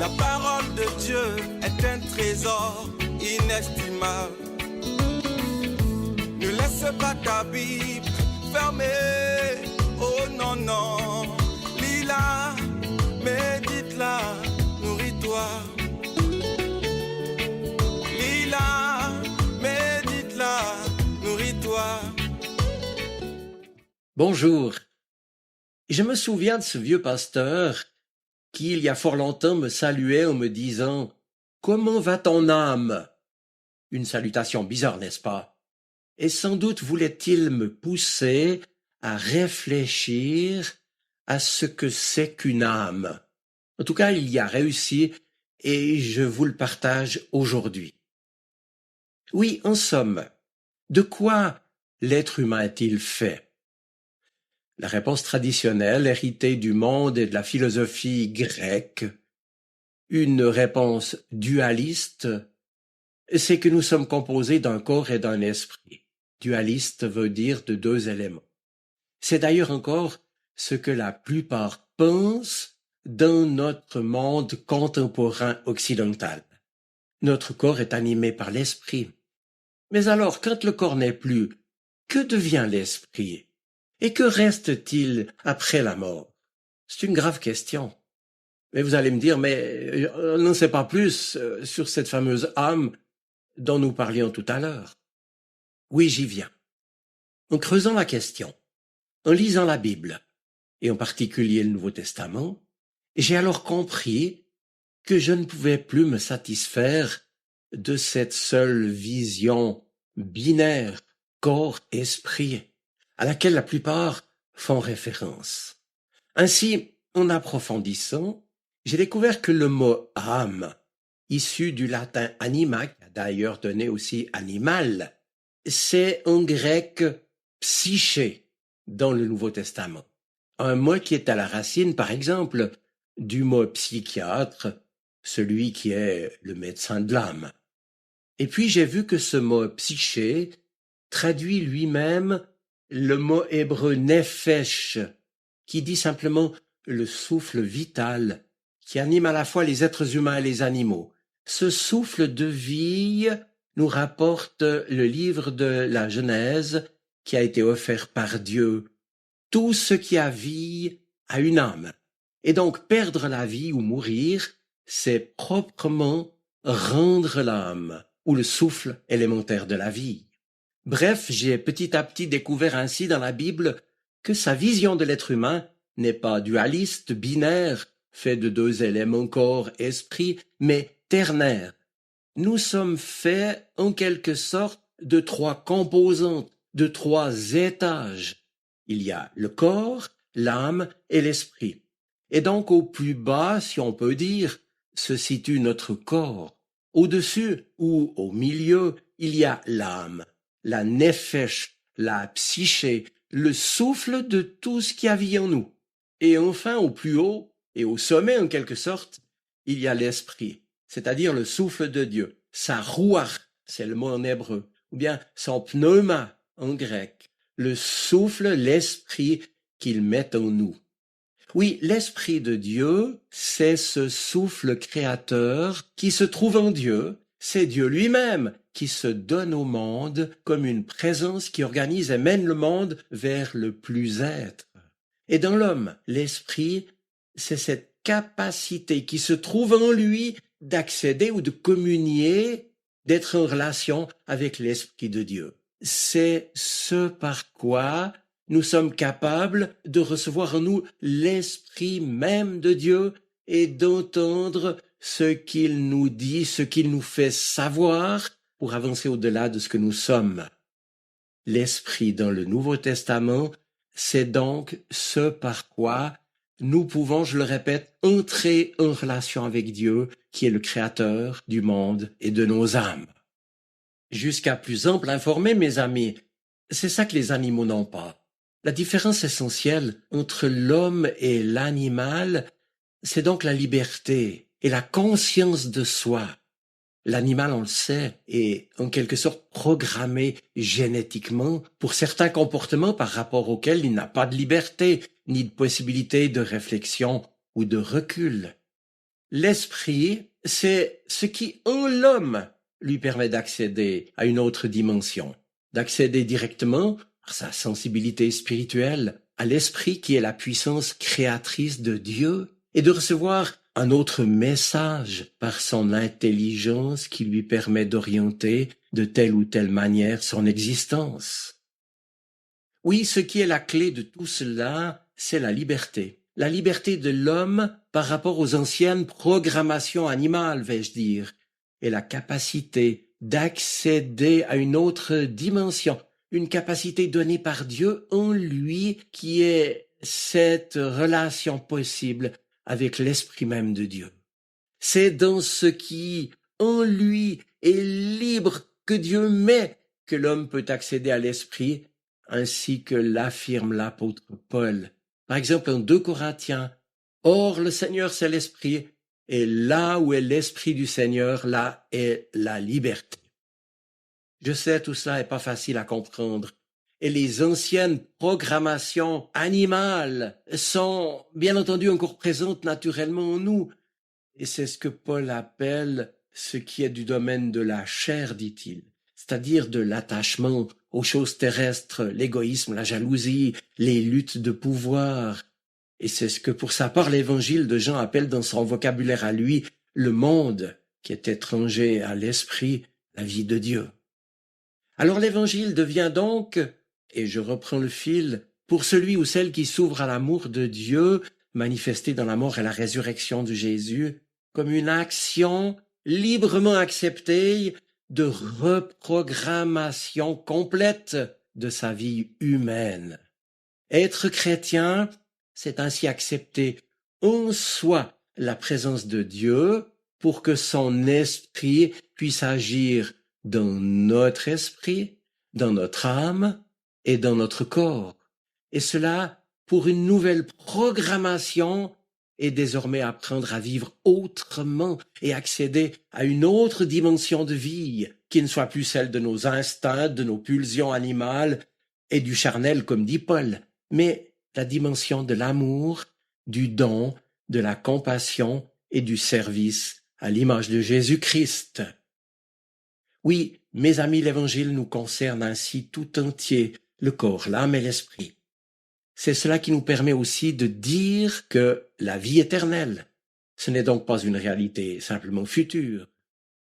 La parole de Dieu est un trésor inestimable. Ne laisse pas ta Bible fermée. Oh non, non. Lis-la, médite-la, nourris-toi. Lis-la, médite-la, nourris-toi. Bonjour. Je me souviens de ce vieux pasteur qui, il y a fort longtemps, me saluait en me disant « Comment va ton âme ?» Une salutation bizarre, n'est-ce pas? Et sans doute voulait-il me pousser à réfléchir à ce que c'est qu'une âme. En tout cas, il y a réussi et je vous le partage aujourd'hui. Oui, en somme, de quoi l'être humain est-il fait? La réponse traditionnelle, héritée du monde et de la philosophie grecque, une réponse dualiste, c'est que nous sommes composés d'un corps et d'un esprit. Dualiste veut dire de deux éléments. C'est d'ailleurs encore ce que la plupart pensent dans notre monde contemporain occidental. Notre corps est animé par l'esprit. Mais alors, quand le corps n'est plus, que devient l'esprit? Et que reste-t-il après la mort? C'est une grave question. Mais vous allez me dire, mais on n'en sait pas plus sur cette fameuse âme dont nous parlions tout à l'heure. Oui, j'y viens. En creusant la question, en lisant la Bible, et en particulier le Nouveau Testament, j'ai alors compris que je ne pouvais plus me satisfaire de cette seule vision binaire, corps-esprit, à laquelle la plupart font référence. Ainsi, en approfondissant, j'ai découvert que le mot âme, issu du latin anima, qui a d'ailleurs donné aussi animal, c'est en grec psyché dans le Nouveau Testament. Un mot qui est à la racine, par exemple, du mot psychiatre, celui qui est le médecin de l'âme. Et puis j'ai vu que ce mot psyché traduit lui-même le mot hébreu nephesh, qui dit simplement le souffle vital, qui anime à la fois les êtres humains et les animaux. Ce souffle de vie nous rapporte le livre de la Genèse qui a été offert par Dieu. Tout ce qui a vie a une âme. Et donc perdre la vie ou mourir, c'est proprement rendre l'âme, ou le souffle élémentaire de la vie. Bref, j'ai petit à petit découvert ainsi dans la Bible que sa vision de l'être humain n'est pas dualiste, binaire, fait de deux éléments corps, esprit, mais ternaire. Nous sommes faits en quelque sorte de trois composantes, de trois étages. Il y a le corps, l'âme et l'esprit. Et donc au plus bas, si on peut dire, se situe notre corps. Au-dessus ou au milieu, il y a l'âme, la nephesh, la psyché, le souffle de tout ce qui a vie en nous. Et enfin, au plus haut, et au sommet en quelque sorte, il y a l'esprit, c'est-à-dire le souffle de Dieu, sa ruach, c'est le mot en hébreu, ou bien son pneuma en grec, le souffle, l'esprit qu'il met en nous. Oui, l'esprit de Dieu, c'est ce souffle créateur qui se trouve en Dieu, c'est Dieu lui-même qui se donne au monde comme une présence qui organise et mène le monde vers le plus-être. Et dans l'homme, l'esprit, c'est cette capacité qui se trouve en lui d'accéder ou de communier, d'être en relation avec l'esprit de Dieu. C'est ce par quoi nous sommes capables de recevoir en nous l'esprit même de Dieu et d'entendre ce qu'il nous dit, ce qu'il nous fait savoir pour avancer au-delà de ce que nous sommes. L'esprit dans le Nouveau Testament, c'est donc ce par quoi nous pouvons, je le répète, entrer en relation avec Dieu, qui est le créateur du monde et de nos âmes. Jusqu'à plus ample informé, mes amis, c'est ça que les animaux n'ont pas. La différence essentielle entre l'homme et l'animal, c'est donc la liberté et la conscience de soi. L'animal, on le sait, est en quelque sorte programmé génétiquement pour certains comportements par rapport auxquels il n'a pas de liberté, ni de possibilité de réflexion ou de recul. L'esprit, c'est ce qui, en l'homme, lui permet d'accéder à une autre dimension, d'accéder directement, par sa sensibilité spirituelle, à l'esprit qui est la puissance créatrice de Dieu, et de recevoir un autre message par son intelligence qui lui permet d'orienter de telle ou telle manière son existence. Oui, ce qui est la clé de tout cela, c'est la liberté. La liberté de l'homme par rapport aux anciennes programmations animales, vais-je dire, et la capacité d'accéder à une autre dimension, une capacité donnée par Dieu en lui qui est cette relation possible avec l'esprit même de Dieu. C'est dans ce qui, en lui, est libre que Dieu met que l'homme peut accéder à l'esprit, ainsi que l'affirme l'apôtre Paul. Par exemple, en 2 Corinthiens, « Or, le Seigneur, c'est l'esprit, et là où est l'esprit du Seigneur, là est la liberté. » Je sais, tout cela n'est pas facile à comprendre. Et les anciennes programmations animales sont, bien entendu, encore présentes naturellement en nous. Et c'est ce que Paul appelle ce qui est du domaine de la chair, dit-il, c'est-à-dire de l'attachement aux choses terrestres, l'égoïsme, la jalousie, les luttes de pouvoir. Et c'est ce que pour sa part l'évangile de Jean appelle dans son vocabulaire à lui le monde qui est étranger à l'esprit, la vie de Dieu. Alors l'évangile devient donc, et je reprends le fil, pour celui ou celle qui s'ouvre à l'amour de Dieu, manifesté dans la mort et la résurrection de Jésus, comme une action librement acceptée de reprogrammation complète de sa vie humaine. Être chrétien, c'est ainsi accepter en soi la présence de Dieu pour que son esprit puisse agir dans notre esprit, dans notre âme et dans notre corps. Et cela pour une nouvelle programmation et désormais apprendre à vivre autrement et accéder à une autre dimension de vie qui ne soit plus celle de nos instincts, de nos pulsions animales et du charnel comme dit Paul, mais la dimension de l'amour, du don, de la compassion et du service à l'image de Jésus-Christ. Oui, mes amis, l'évangile nous concerne ainsi tout entier, le corps, l'âme et l'esprit. C'est cela qui nous permet aussi de dire que la vie éternelle, ce n'est donc pas une réalité simplement future,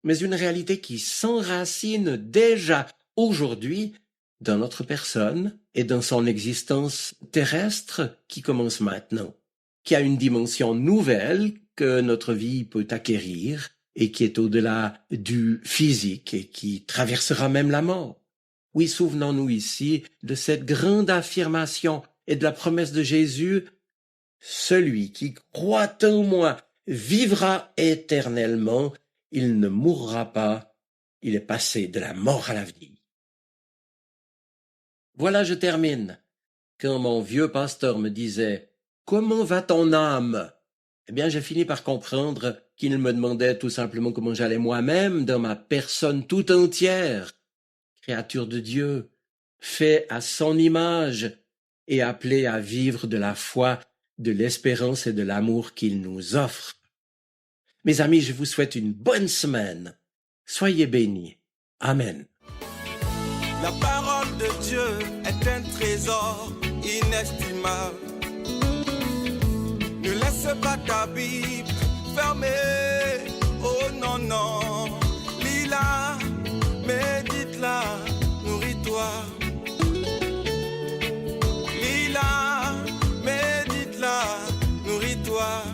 mais une réalité qui s'enracine déjà aujourd'hui dans notre personne et dans son existence terrestre qui commence maintenant, qui a une dimension nouvelle que notre vie peut acquérir et qui est au-delà du physique et qui traversera même la mort. Oui, souvenons-nous ici de cette grande affirmation et de la promesse de Jésus, « Celui qui croit en moi vivra éternellement, il ne mourra pas, il est passé de la mort à la vie. » Voilà, je termine. Quand mon vieux pasteur me disait « Comment va ton âme ?» Eh bien, j'ai fini par comprendre qu'il me demandait tout simplement comment j'allais moi-même dans ma personne tout entière, créature de Dieu, fait à son image et appelé à vivre de la foi, de l'espérance et de l'amour qu'il nous offre. Mes amis, je vous souhaite une bonne semaine. Soyez bénis. Amen. La parole de Dieu est un trésor inestimable. Ne laisse pas ta Bible fermée. Oh non, non. Lis-la, médite-la, nourris-toi. Lis-la, médite-la, nourris-toi.